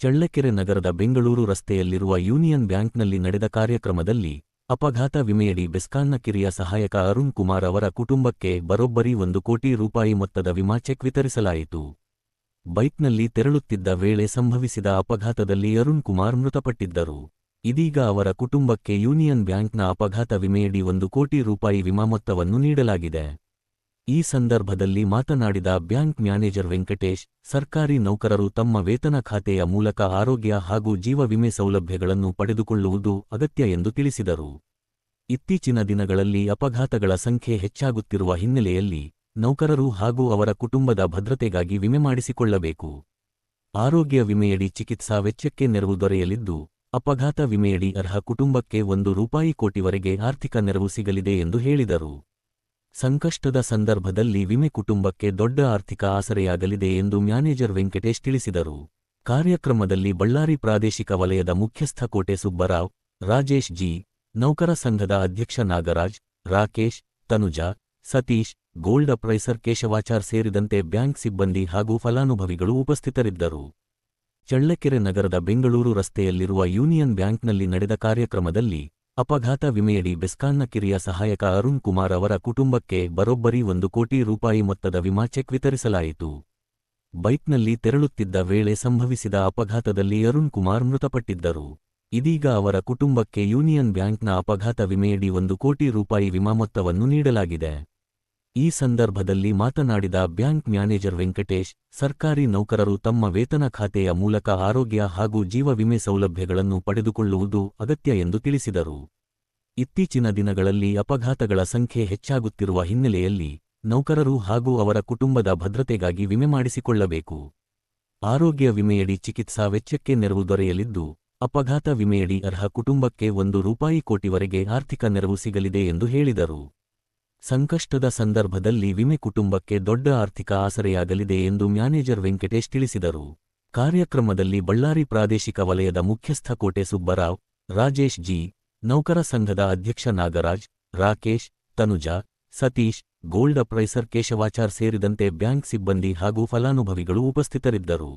ಚಳ್ಳಕೆರೆ ನಗರದ ಬೆಂಗಳೂರು ರಸ್ತೆಯಲ್ಲಿರುವ ಯೂನಿಯನ್ ಬ್ಯಾಂಕ್ನಲ್ಲಿ ನಡೆದ ಕಾರ್ಯಕ್ರಮದಲ್ಲಿ ಅಪಘಾತ ವಿಮೆಯಡಿ ಬೆಸ್ಕಾಂನ ಕಿರಿಯ ಸಹಾಯಕ ಅರುಣ್ ಕುಮಾರ್ ಅವರ ಕುಟುಂಬಕ್ಕೆ ಬರೋಬ್ಬರಿ 1 ಕೋಟಿ ರೂಪಾಯಿ ಮೊತ್ತದ ವಿಮಾ ಚೆಕ್ ವಿತರಿಸಲಾಯಿತು. ಬೈಕ್ನಲ್ಲಿ ತೆರಳುತ್ತಿದ್ದ ವೇಳೆ ಸಂಭವಿಸಿದ ಅಪಘಾತದಲ್ಲಿ ಅರುಣ್ ಕುಮಾರ್ ಮೃತಪಟ್ಟಿದ್ದರು. ಇದೀಗ ಅವರ ಕುಟುಂಬಕ್ಕೆ ಯೂನಿಯನ್ ಬ್ಯಾಂಕ್ನ ಅಪಘಾತ ವಿಮೆಯಡಿ 1 ಕೋಟಿ ರೂಪಾಯಿ ವಿಮಾ ಮೊತ್ತವನ್ನು ನೀಡಲಾಗಿದೆ. ಈ ಸಂದರ್ಭದಲ್ಲಿ ಮಾತನಾಡಿದ ಬ್ಯಾಂಕ್ ಮ್ಯಾನೇಜರ್ ವೆಂಕಟೇಶ್, ಸರ್ಕಾರಿ ನೌಕರರು ತಮ್ಮ ವೇತನ ಖಾತೆಯ ಮೂಲಕ ಆರೋಗ್ಯ ಹಾಗೂ ಜೀವ ವಿಮೆ ಸೌಲಭ್ಯಗಳನ್ನು ಪಡೆದುಕೊಳ್ಳುವುದು ಅಗತ್ಯ ಎಂದು ತಿಳಿಸಿದರು. ಇತ್ತೀಚಿನ ದಿನಗಳಲ್ಲಿ ಅಪಘಾತಗಳ ಸಂಖ್ಯೆ ಹೆಚ್ಚಾಗುತ್ತಿರುವ ಹಿನ್ನೆಲೆಯಲ್ಲಿ ನೌಕರರು ಹಾಗೂ ಅವರ ಕುಟುಂಬದ ಭದ್ರತೆಗಾಗಿ ವಿಮೆ ಮಾಡಿಸಿಕೊಳ್ಳಬೇಕು. ಆರೋಗ್ಯ ವಿಮೆಯಡಿ ಚಿಕಿತ್ಸಾ ವೆಚ್ಚಕ್ಕೆ ನೆರವು ದೊರೆಯಲಿದ್ದು, ಅಪಘಾತ ವಿಮೆಯಡಿ ಅರ್ಹ ಕುಟುಂಬಕ್ಕೆ 1 ರೂಪಾಯಿ ಕೋಟಿವರೆಗೆ ಆರ್ಥಿಕ ನೆರವು ಸಿಗಲಿದೆ ಎಂದು ಹೇಳಿದರು. ಸಂಕಷ್ಟದ ಸಂದರ್ಭದಲ್ಲಿ ವಿಮೆ ಕುಟುಂಬಕ್ಕೆ ದೊಡ್ಡ ಆರ್ಥಿಕ ಆಸರೆಯಾಗಲಿದೆ ಎಂದು ಮ್ಯಾನೇಜರ್ ವೆಂಕಟೇಶ್ ತಿಳಿಸಿದರು. ಕಾರ್ಯಕ್ರಮದಲ್ಲಿ ಬಳ್ಳಾರಿ ಪ್ರಾದೇಶಿಕ ವಲಯದ ಮುಖ್ಯಸ್ಥ ಕೋಟೆ ಸುಬ್ಬರಾವ್, ರಾಜೇಶ್ ಜಿ, ನೌಕರ ಸಂಘದ ಅಧ್ಯಕ್ಷ ನಾಗರಾಜ್, ರಾಕೇಶ್, ತನುಜಾ, ಸತೀಶ್, ಗೋಲ್ಡ್ ಅಪ್ರೈಸರ್ ಕೇಶವಾಚಾರ್ ಸೇರಿದಂತೆ ಬ್ಯಾಂಕ್ ಸಿಬ್ಬಂದಿ ಹಾಗೂ ಫಲಾನುಭವಿಗಳು ಉಪಸ್ಥಿತರಿದ್ದರು. ಚಳ್ಳಕೆರೆ ನಗರದ ಬೆಂಗಳೂರು ರಸ್ತೆಯಲ್ಲಿರುವ ಯೂನಿಯನ್ ಬ್ಯಾಂಕ್ನಲ್ಲಿ ನಡೆದ ಕಾರ್ಯಕ್ರಮದಲ್ಲಿ ಅಪಘಾತ ವಿಮೆಯಡಿ ಬೆಸ್ಕಾಂನ ಕಿರಿಯ ಸಹಾಯಕ ಅರುಣ್ ಕುಮಾರ್ ಅವರ ಕುಟುಂಬಕ್ಕೆ ಬರೋಬ್ಬರಿ 1 ಕೋಟಿ ರೂಪಾಯಿ ಮೊತ್ತದ ವಿಮಾ ಚೆಕ್ ವಿತರಿಸಲಾಯಿತು. ಬೈಕ್ನಲ್ಲಿ ತೆರಳುತ್ತಿದ್ದ ವೇಳೆ ಸಂಭವಿಸಿದ ಅಪಘಾತದಲ್ಲಿ ಅರುಣ್ ಕುಮಾರ್ ಮೃತಪಟ್ಟಿದ್ದರು. ಇದೀಗ ಅವರ ಕುಟುಂಬಕ್ಕೆ ಯೂನಿಯನ್ ಬ್ಯಾಂಕ್ನ ಅಪಘಾತ ವಿಮೆಯಡಿ 1 ಕೋಟಿ ರೂಪಾಯಿ ವಿಮಾ ಮೊತ್ತವನ್ನು ನೀಡಲಾಗಿದೆ. ಈ ಸಂದರ್ಭದಲ್ಲಿ ಮಾತನಾಡಿದ ಬ್ಯಾಂಕ್ ಮ್ಯಾನೇಜರ್ ವೆಂಕಟೇಶ್, ಸರ್ಕಾರಿ ನೌಕರರು ತಮ್ಮ ವೇತನ ಖಾತೆಯ ಮೂಲಕ ಆರೋಗ್ಯ ಹಾಗೂ ಜೀವ ವಿಮೆ ಸೌಲಭ್ಯಗಳನ್ನು ಪಡೆದುಕೊಳ್ಳುವುದು ಅಗತ್ಯ ಎಂದು ತಿಳಿಸಿದರು. ಇತ್ತೀಚಿನ ದಿನಗಳಲ್ಲಿ ಅಪಘಾತಗಳ ಸಂಖ್ಯೆ ಹೆಚ್ಚಾಗುತ್ತಿರುವ ಹಿನ್ನೆಲೆಯಲ್ಲಿ ನೌಕರರು ಹಾಗೂ ಅವರ ಕುಟುಂಬದ ಭದ್ರತೆಗಾಗಿ ವಿಮೆ ಮಾಡಿಸಿಕೊಳ್ಳಬೇಕು. ಆರೋಗ್ಯ ವಿಮೆಯಡಿ ಚಿಕಿತ್ಸಾ ವೆಚ್ಚಕ್ಕೆ ನೆರವು ದೊರೆಯಲಿದ್ದು, ಅಪಘಾತ ವಿಮೆಯಡಿ ಅರ್ಹ ಕುಟುಂಬಕ್ಕೆ 1 ರೂಪಾಯಿ ಕೋಟಿವರೆಗೆ ಆರ್ಥಿಕ ನೆರವು ಸಿಗಲಿದೆ ಎಂದು ಹೇಳಿದರು. ಸಂಕಷ್ಟದ ಸಂದರ್ಭದಲ್ಲಿ ವಿಮೆ ಕುಟುಂಬಕ್ಕೆ ದೊಡ್ಡ ಆರ್ಥಿಕ ಆಸರೆಯಾಗಲಿದೆ ಎಂದು ಮ್ಯಾನೇಜರ್ ವೆಂಕಟೇಶ್ ತಿಳಿಸಿದರು. ಕಾರ್ಯಕ್ರಮದಲ್ಲಿ ಬಳ್ಳಾರಿ ಪ್ರಾದೇಶಿಕ ವಲಯದ ಮುಖ್ಯಸ್ಥ ಕೋಟೆ ಸುಬ್ಬರಾವ್, ರಾಜೇಶ್ ಜಿ, ನೌಕರ ಸಂಘದ ಅಧ್ಯಕ್ಷ ನಾಗರಾಜ್, ರಾಕೇಶ್, ತನುಜಾ, ಸತೀಶ್, ಗೋಲ್ಡ್ ಅಪ್ರೈಸರ್ ಕೇಶವಾಚಾರ್ ಸೇರಿದಂತೆ ಬ್ಯಾಂಕ್ ಸಿಬ್ಬಂದಿ ಹಾಗೂ ಫಲಾನುಭವಿಗಳು ಉಪಸ್ಥಿತರಿದ್ದರು.